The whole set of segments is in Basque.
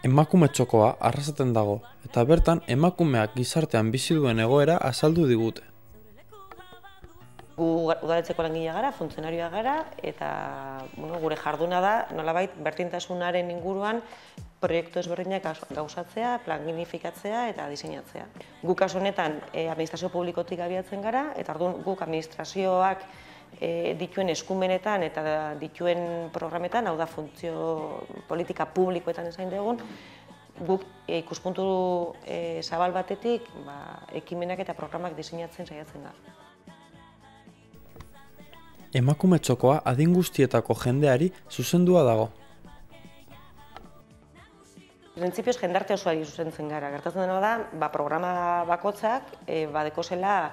Emakume txokoa Arrasaten dago, eta bertan emakumeak gizartean bizi duen egoera azaldu digute. Gu udaletxeko langilea gara, funtzionarioa gara, eta gure jarduna da, nolabait, berdintasunaren inguruan proiektu ezberdinak gauzatzea, planifikatzea eta diseinatzea. Guk kasu honetan administrazio publikotik abiatzen gara, eta orduan guk administrazioak dituen eskumenetan eta dituen programetan, hau da funtzio politika publikoetan esain dugun, guk ikuspuntu zabal batetik ekimenak eta programak diseinatzen saiatzen gara. Emakume txokoa adin guztietako jendeari zuzendua dago. Printzipioz jendarte osoari zuzentzen gara. Gertatzen dena da, programa bakotzak badeko zela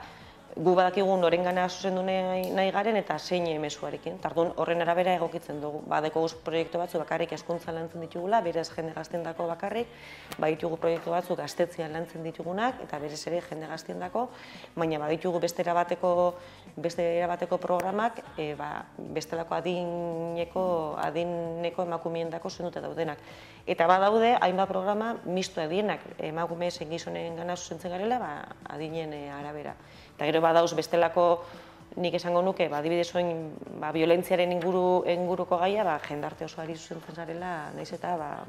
gu badakigu norengana zuzendu nahi garen eta zein mezuarekin. Orduan horren arabera egokitzen dugu. Badeko proiektu batzuk bakarrik hezkuntzan lantzen ditugula, berez jende gaztendako bakarrik, baditugu proiektu batzuk gaztetzean lantzen ditugunak eta berez ere jende gaztendako, baina baditugu beste erabateko programak bestelako adineko emakumeendako zuzenduta daudenak. Eta badaude hainbat programa mistoa dienak, emakume zein gizonen gana zuzentzen garela adinen arabera. Eta gero badauz bestelako, nik esango nuke, adibidez oin biolentziaren inguruko gaia, jendarte osoari zuzentzen zarela, nahiz eta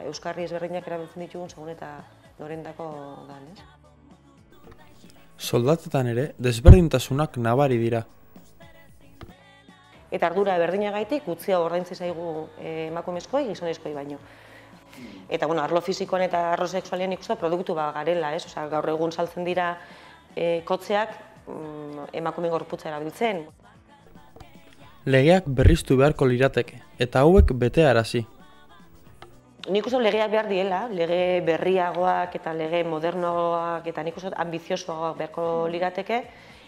euskarri ezberdinak erabiltzen ditugun segun eta norendako dan. Soldatetan ere desberdintasunak nabari dira. Eta ardura berdinagaitik gutxia ordaintzen zaigu emakumezkoei, gizonezkoei baino. Eta arlo fisikoan eta arlo sexualean ikusten produktu garela, gaur egun saltzen dira kotzeak emakumeen gorputza erabiltzen. Legeak berriztu beharko lirateke, eta hauek betearazi. Nik uste legeak behar diela, lege berriagoak eta lege modernoak eta nik uste ambiziosoagoak beharko lirateke,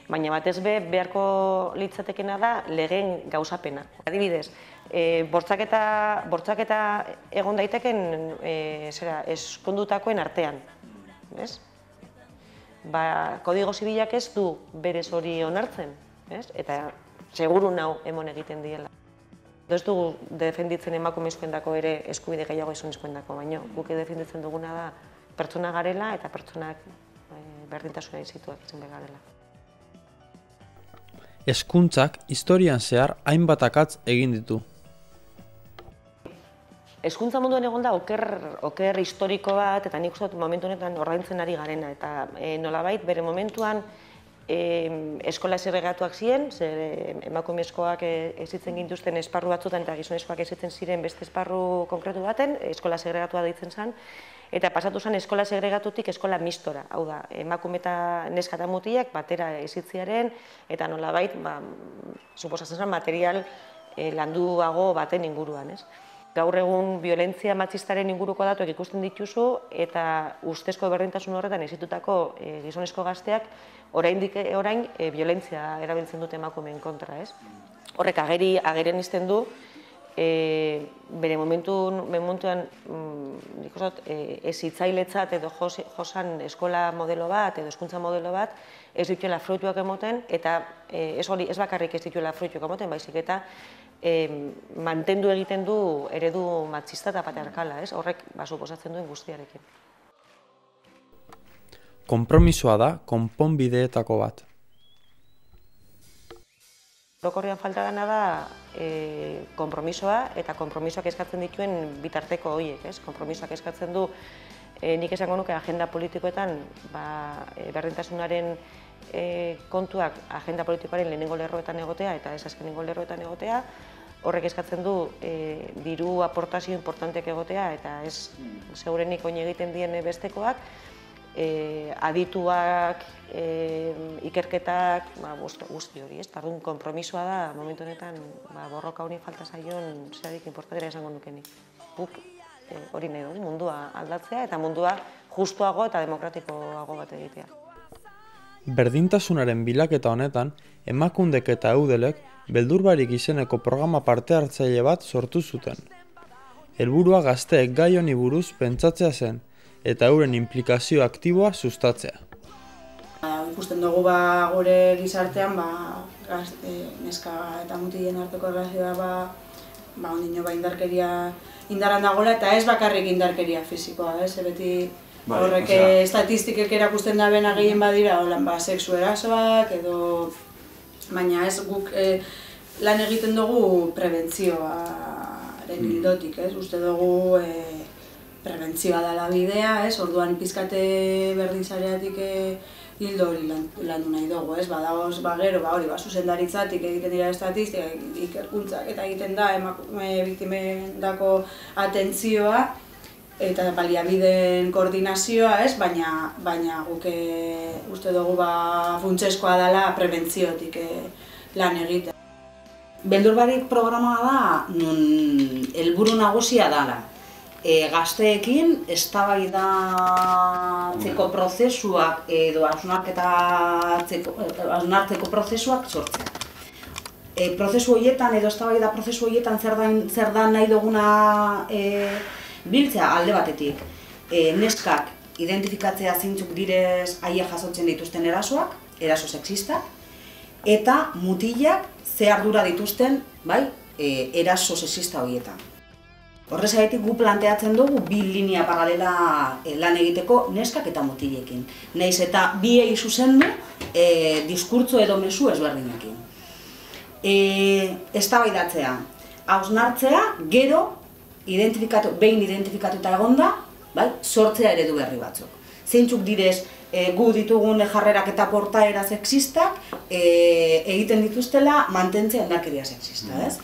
baina batez beharko litzatekena da legeen gauzapena. Adibidez, bortxaketa egon daiteken eskondutakoen artean. Kodigo zibilak ez du berez hori onartzen, eta seguru nau emon egiten diela. Ez dugu defenditzen emakumezkoendako ere eskubide gehiago gizonezkoendako, baina guk defenditzen duguna da pertsona garela eta pertsonak berdintasuna izituak izan behar garela. Hezkuntzak historian zehar hainbat akats egin ditu. Hezkuntza munduan egon da oker historiko bat eta nik uste momentu honetan ordaintzen ari garena. Eta nolabait bere momentuan eskola segregatuak ziren, emakumezkoak ezitzen gintuzten esparru batzutan eta gizonezkoak ezitzen ziren beste esparru konkretu baten, eskola segregatua deitzen zen, eta pasatu zen eskola segregatutik eskola mistora, hau da, emakume eta neska eta mutilak batera ezitziaren eta nolabait, suposatzen zen material landuago baten inguruan. Gaur egun violentzia matxistaren inguruko datuak ikusten dituzu eta ustezko berdintasun horretan ezitutako gizonezko gazteak orain violentzia erabiltzen dute emakumeen kontra. Horrek agerian izten du bere momentuan ezitzailetzat edo josan eskola modelo bat edo hezkuntza modelo bat ez dituela fruituak emoten eta ez bakarrik ez dituela fruituak emoten, baizik eta mantendu egiten du eredu matxista eta patriarkala, horrek suposatzen duen guztiarekin. Konpromisoa da konponbideetako bat. Orokorrean falta dena da konpromisoa eta konpromisoak eskatzen dituen bitarteko horiek. Konpromisoak eskatzen du, nik esango nuke agenda politikoetan berdintasunaren kontuak agenda politikoaren lehenengo lerroetan egotea eta ez azkenengo lerroetan egotea. Horrek eskatzen du diru aportazio importanteak egotea eta ez segurenik oin egiten dien bestekoak, adituak, ikerketak, guzti hori. Orduan konpromisoa da momentu honetan borroka honi falta zaion zerarik inportantera esango nukenik. Guk hori nahi dugu, mundua aldatzea eta mundua justuago eta demokratikoago bat egitea. Berdintasunaren bilaketa honetan, Emakundek eta Eudelek Beldurbarik izeneko programa parte hartzaile bat sortu zuten. Helburua gazteek gai honi buruz pentsatzea zen, eta euren inplikazio aktiboa sustatzea. Ikusten dugu gure gizartean neska eta mutilen arteko erlazioa ondino indarran dagoela, eta ez bakarrik indarkeria fisikoa, beti horrek estatistikek erakusten da bena gehien badira, sexu erasoak edo, baina ez guk lan egiten dugu prebentzioaren hildotik, uste dugu prebentzioa dela bidea, orduan pizkate berdinsareatik hildo hori landu nahi dugu, badagoz, gero, zuzendaritzatik egiten dira estatistika, ikerkuntzak eta egiten da emakume biktimendako atentzioa eta baliabideen koordinazioa, baina guk uste dugu funtseskoa dela prebentziotik lan egiten. Beldurbarik programa da, nun helburu nagusia dela. Gazteekin eztabaidatzeko prozesuak edo hausnartzeko prozesuak sortzea. Prozesu horietan edo eztabaida prozesu horietan zer da nahi duguna biltzea alde batetik. Neskak identifikatzea zeintzuk direz haiek jasotzen dituzten erasoak, eraso sexistak, eta mutilak ze ardura dituzten eraso sexista horietan. Horrezagatik gu planteatzen dugu bi linea paralela lan egiteko neskak eta mutilekin. Nahiz eta biei zuzendu diskurtso edo mezu ezberdinekin. Eztabaidatzea, hausnartzea, gero behin identifikatuta egonda, sortzea eredu berri batzuk. Zeintzuk direz gu ditugun jarrerak eta portaera sexistak egiten dituztela mantentzea indarkeria sexista, ez?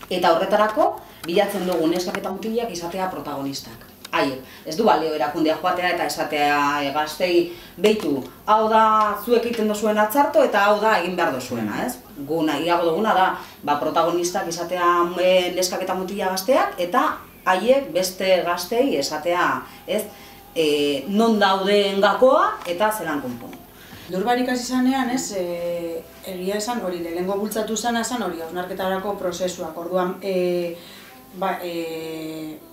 Eta horretarako bilatzen dugu neskak eta mutilak izatea protagonistak. Haiek, ez du balio erakundea joatea eta esatea gaztei beitu, hau da zuek egiten duzuen atzarto eta hau da egin behar duzuena, ez? Gu nahiago duguna da protagonistak izatea neskak eta mutila gazteak eta haiek beste gaztei esatea, ez? Non dauden gakoa eta zelan konpon. Beldurbarik hasi zanean, egia esan hori, lehenengo bultzatu zana esan hori, hausnarketarako prozesuak. Orduan,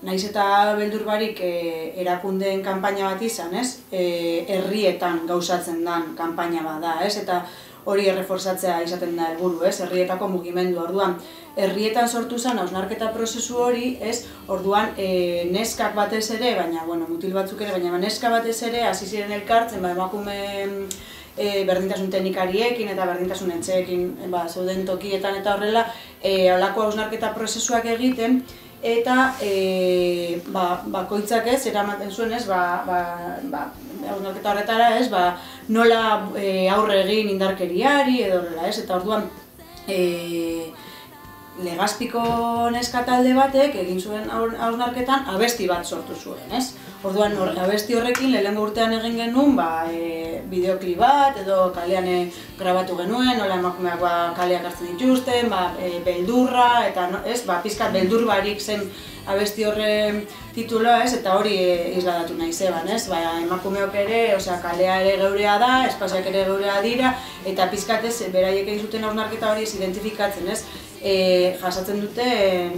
nahiz eta beldurbarik erakundeen kanpaina bat izan, herrietan gauzatzen den kanpaina bat da, eta hori erreforzatzea izaten da helburu, herrietako mugimendu. Orduan, herrietan sortu zen hausnarketa prozesu hori, orduan neskak batez ere, baina mutil batzuk ere, baina neska batez ere hasi ziren elkartzen emakume berdintasun teknikariekin eta berdintasun etxeekin zeuden tokietan eta horrela holako hausnarketa prozesuak egiten eta bakoitzak eramaten zuen hausnarketa horretara nola aurre egin indarkeriari edo horrela, eta orduan Legazpiko neska talde batek egin zuen hausnarketan abesti bat sortu zuen, Orduan, abesti horrekin lehenengo urtean egin genuen bideoklip bat edo kalean grabatu genuen, nola emakumeak kaleak hartzen dituzten, beldurra, eta pizkat beldur barik zen abesti horren tituloa, eta hori isladatu nahi zeban, emakumeok ere, kalea ere geurea da, espazioak ere geurea dira, eta pizkatez beraiek egin zuten hausnarketa hori identifikatzen, jasatzen dute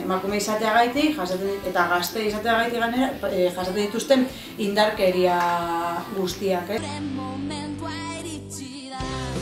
emakume izateagaitik eta gazte izateagaitik gainera jasaten dituzten indarkeria guztiak.